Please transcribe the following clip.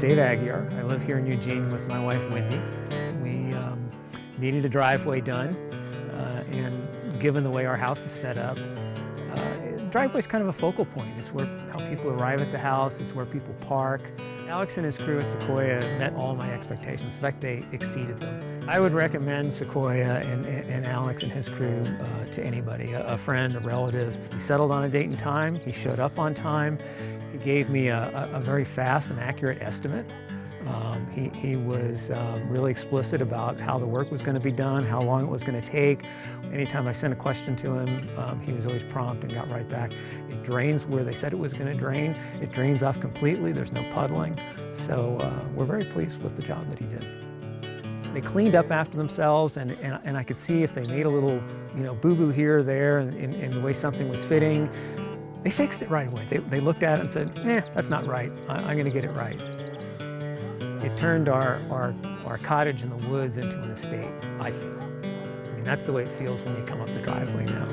Dave Aguiar. I live here in Eugene with my wife, Wendy. We needed a driveway done, and given the way our house is set up, the driveway is kind of a focal point. It's where how people arrive at the house. It's where people park. Alex and his crew at Sequoia met all my expectations. In fact, they exceeded them. I would recommend Sequoia and Alex and his crew to anybody, a friend, a relative. He settled on a date and time. He showed up on time. He gave me a very fast and accurate estimate. He was really explicit about how the work was going to be done, how long it was going to take. Anytime I sent a question to him, he was always prompt and got right back. It drains where they said it was going to drain. It drains off completely. There's no puddling. So we're very pleased with the job that he did. They cleaned up after themselves, and I could see if they made a little, boo-boo here or there in the way something was fitting. They fixed it right away. They looked at it and said, that's not right. I'm going to get it right. It turned our cottage in the woods into an estate, I feel. I mean, that's the way it feels when you come up the driveway now.